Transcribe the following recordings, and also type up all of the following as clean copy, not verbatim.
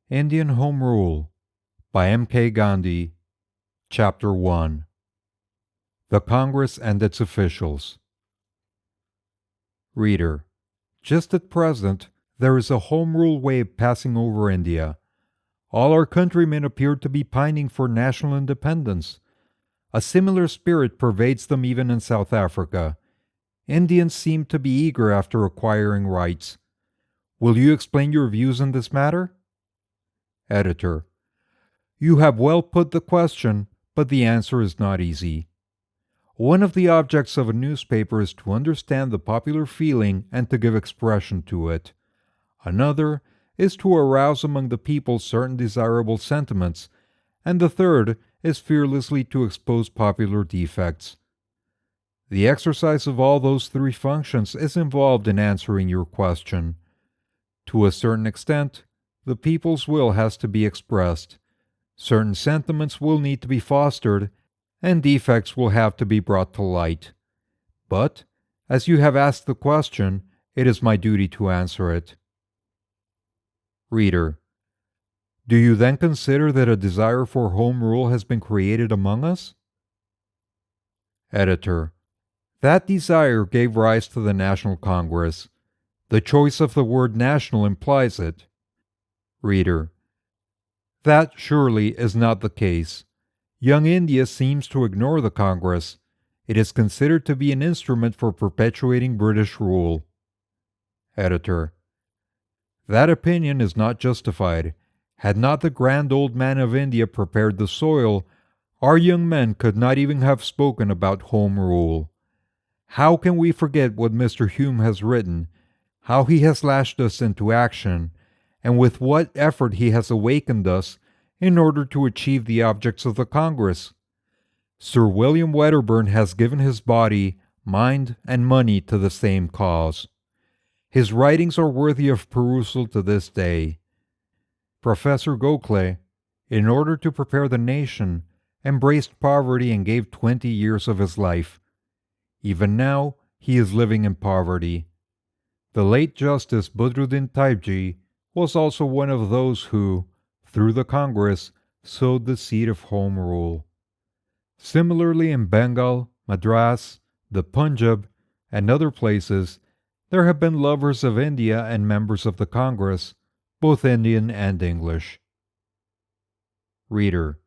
Indian Home Rule by M.K. Gandhi, Chapter 1. The Congress and its Officials. Reader, just at present, there is a Home Rule wave passing over India. All our countrymen appear to be pining for national independence. A similar spirit pervades them even in South Africa. Indians seem to be eager after acquiring rights. Will you explain your views on this matter? Editor: You have well put the question, but the answer is not easy. One of the objects of a newspaper is to understand the popular feeling and to give expression to it. Another is to arouse among the people certain desirable sentiments, and the third is fearlessly to expose popular defects. The exercise of all those three functions is involved in answering your question. To a certain extent, the people's will has to be expressed. Certain sentiments will need to be fostered, and defects will have to be brought to light. But, as you have asked the question, it is my duty to answer it. Reader, do you then consider that a desire for home rule has been created among us? Editor: That desire gave rise to the National Congress. The choice of the word national implies it. Reader, that surely is not the case. Young India seems to ignore the Congress. It is considered to be an instrument for perpetuating British rule. Editor: That opinion is not justified. Had not the grand old man of India prepared the soil, our young men could not even have spoken about home rule. How can we forget what Mr. Hume has written, how he has lashed us into action, and with what effort he has awakened us in order to achieve the objects of the Congress? Sir William Wedderburn has given his body, mind, and money to the same cause. His writings are worthy of perusal to this day. Professor Gokhale, in order to prepare the nation, embraced poverty and gave 20 years of his life. Even now, he is living in poverty. The late Justice Badruddin Taibji was also one of those who, through the Congress, sowed the seed of home rule. Similarly, in Bengal, Madras, the Punjab, and other places, there have been lovers of India and members of the Congress, both Indian and English. Reader,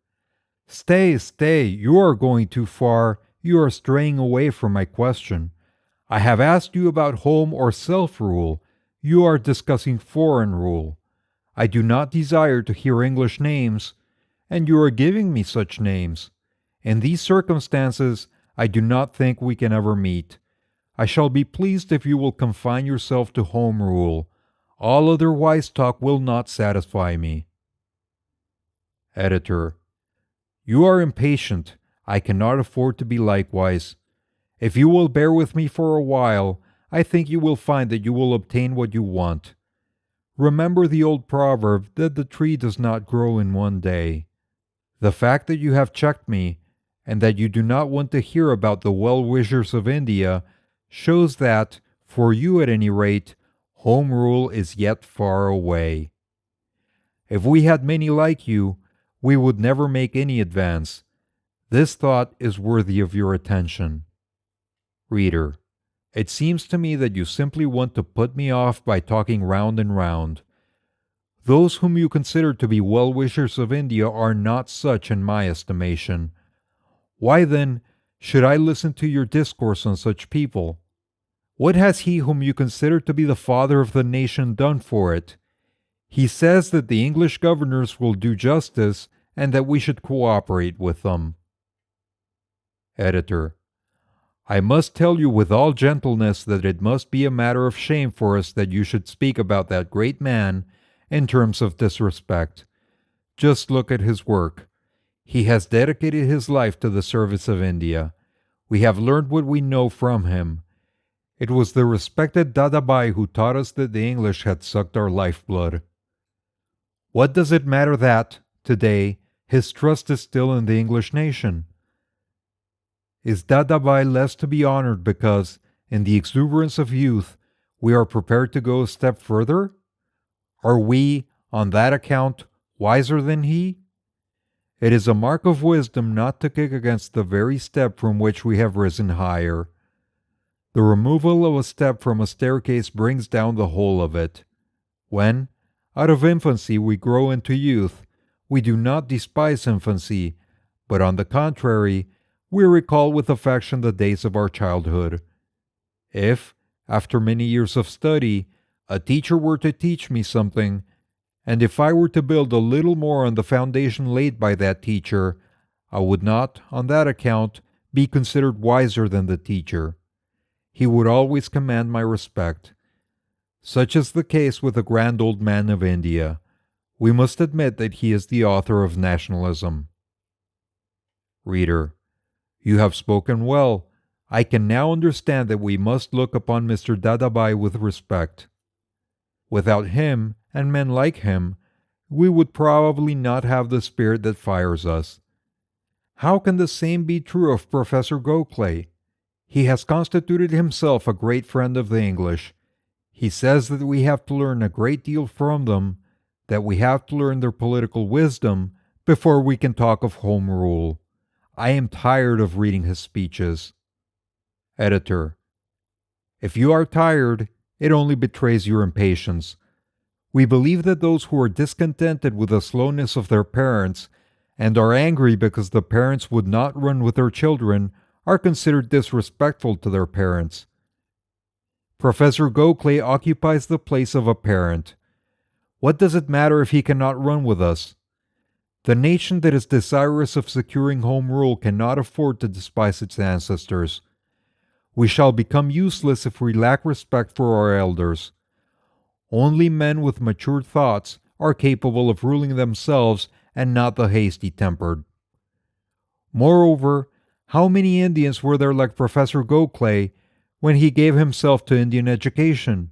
stay, you are going too far. You are straying away from my question. I have asked you about home or self-rule. You are discussing foreign rule. I do not desire to hear English names, and you are giving me such names. In these circumstances, I do not think we can ever meet. I shall be pleased if you will confine yourself to home rule. All other wise talk will not satisfy me. Editor: You are impatient. I cannot afford to be likewise. If you will bear with me for a while, I think you will find that you will obtain what you want. Remember the old proverb that the tree does not grow in one day. The fact that you have checked me, and that you do not want to hear about the well-wishers of India, shows that, for you at any rate, home rule is yet far away. If we had many like you, we would never make any advance. This thought is worthy of your attention. Reader, it seems to me that you simply want to put me off by talking round and round. Those whom you consider to be well-wishers of India are not such in my estimation. Why then should I listen to your discourse on such people? What has he whom you consider to be the father of the nation done for it? He says that the English governors will do justice and that we should cooperate with them. Editor: I must tell you with all gentleness that it must be a matter of shame for us that you should speak about that great man in terms of disrespect. Just look at his work. He has dedicated his life to the service of India. We have learned what we know from him. It was the respected Dadabhai who taught us that the English had sucked our lifeblood. What does it matter that, today, his trust is still in the English nation? Is Dadabhai less to be honored because, in the exuberance of youth, we are prepared to go a step further? Are we, on that account, wiser than he? It is a mark of wisdom not to kick against the very step from which we have risen higher. The removal of a step from a staircase brings down the whole of it. When, out of infancy, we grow into youth, we do not despise infancy, but on the contrary, we recall with affection the days of our childhood. If, after many years of study, a teacher were to teach me something, and if I were to build a little more on the foundation laid by that teacher, I would not, on that account, be considered wiser than the teacher. He would always command my respect. Such is the case with the grand old man of India. We must admit that he is the author of nationalism. Reader, you have spoken well. I can now understand that we must look upon Mr. Dadabhai with respect. Without him, and men like him, we would probably not have the spirit that fires us. How can the same be true of Professor Gokhale? He has constituted himself a great friend of the English. He says that we have to learn a great deal from them, that we have to learn their political wisdom before we can talk of home rule. I am tired of reading his speeches. Editor, if you are tired, it only betrays your impatience. We believe that those who are discontented with the slowness of their parents and are angry because the parents would not run with their children are considered disrespectful to their parents. Professor Gokhale occupies the place of a parent. What does it matter if he cannot run with us? The nation that is desirous of securing home rule cannot afford to despise its ancestors. We shall become useless if we lack respect for our elders. Only men with mature thoughts are capable of ruling themselves and not the hasty-tempered. Moreover, how many Indians were there like Professor Gokhale when he gave himself to Indian education?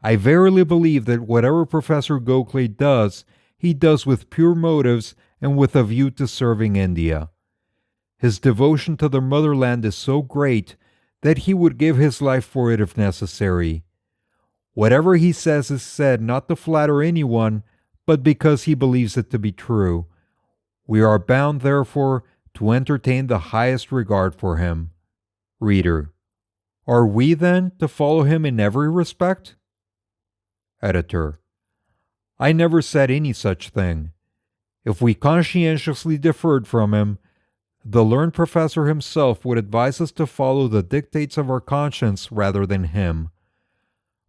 I verily believe that whatever Professor Gokhale does, he does with pure motives and with a view to serving India. His devotion to the motherland is so great that he would give his life for it if necessary. Whatever he says is said not to flatter anyone, but because he believes it to be true. We are bound, therefore, to entertain the highest regard for him. Reader, are we, then, to follow him in every respect? Editor, I never said any such thing. If we conscientiously differed from him, the learned professor himself would advise us to follow the dictates of our conscience rather than him.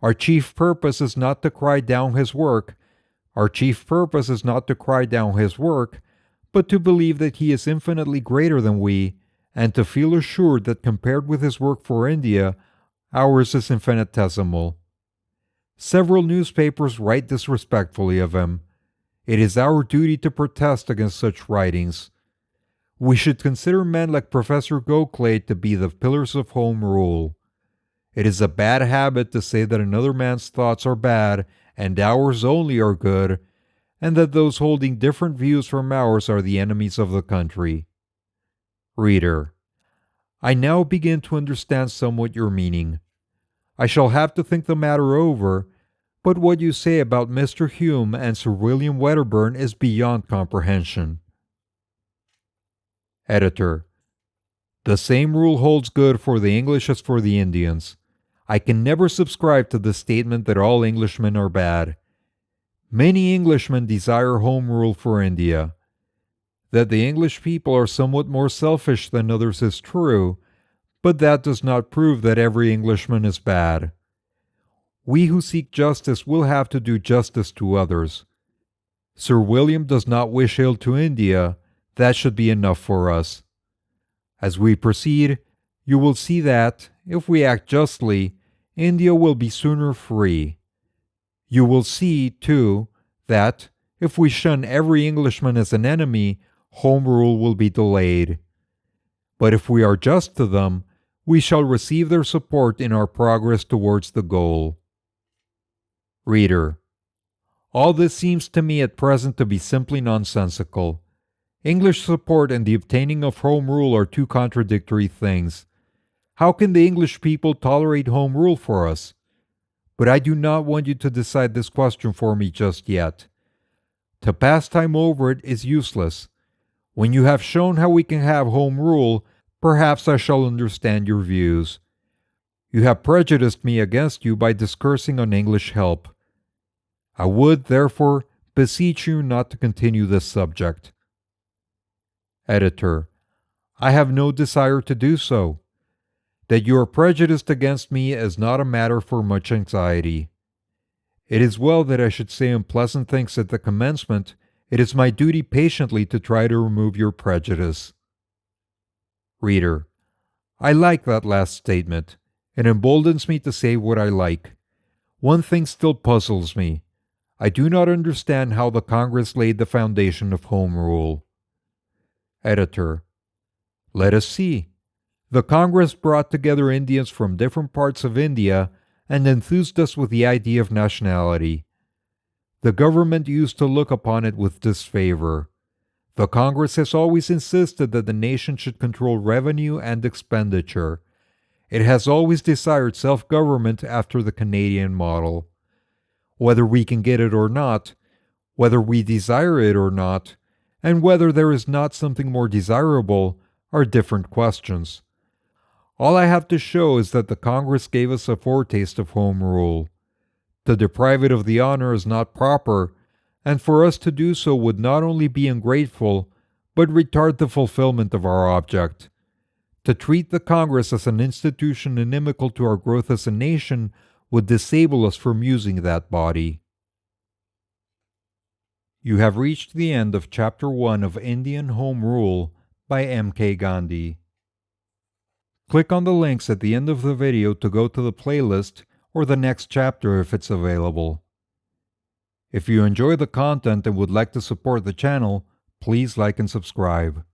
Our chief purpose is not to cry down his work. But to believe that he is infinitely greater than we, and to feel assured that compared with his work for India, ours is infinitesimal. Several newspapers write disrespectfully of him. It is our duty to protest against such writings. We should consider men like Professor Gokhale to be the pillars of home rule. It is a bad habit to say that another man's thoughts are bad and ours only are good, and that those holding different views from ours are the enemies of the country. Reader, I now begin to understand somewhat your meaning. I shall have to think the matter over, but what you say about Mr. Hume and Sir William Wedderburn is beyond comprehension. Editor, the same rule holds good for the English as for the Indians. I can never subscribe to the statement that all Englishmen are bad. Many Englishmen desire home rule for India. That the English people are somewhat more selfish than others is true, but that does not prove that every Englishman is bad. We who seek justice will have to do justice to others. Sir William does not wish ill to India. That should be enough for us. As we proceed, you will see that, if we act justly, India will be sooner free. You will see, too, that, if we shun every Englishman as an enemy, home rule will be delayed. But if we are just to them, we shall receive their support in our progress towards the goal. Reader, all this seems to me at present to be simply nonsensical. English support and the obtaining of home rule are two contradictory things. How can the English people tolerate home rule for us? But I do not want you to decide this question for me just yet. To pass time over it is useless. When you have shown how we can have home rule, perhaps I shall understand your views. You have prejudiced me against you by discoursing on English help. I would, therefore, beseech you not to continue this subject. Editor: I have no desire to do so. That you are prejudiced against me is not a matter for much anxiety. It is well that I should say unpleasant things at the commencement. It is my duty patiently to try to remove your prejudice. Reader: I like that last statement. It emboldens me to say what I like. One thing still puzzles me. I do not understand how the Congress laid the foundation of Home Rule. Editor: Let us see. The Congress brought together Indians from different parts of India and enthused us with the idea of nationality. The government used to look upon it with disfavor. The Congress has always insisted that the nation should control revenue and expenditure. It has always desired self-government after the Canadian model. Whether we can get it or not, whether we desire it or not, and whether there is not something more desirable, are different questions. All I have to show is that the Congress gave us a foretaste of Home Rule. To deprive it of the honor is not proper, and for us to do so would not only be ungrateful, but retard the fulfillment of our object. To treat the Congress as an institution inimical to our growth as a nation would disable us from using that body. You have reached the end of Chapter 1 of Indian Home Rule by M.K. Gandhi. Click on the links at the end of the video to go to the playlist or the next chapter if it's available. If you enjoy the content and would like to support the channel, please like and subscribe.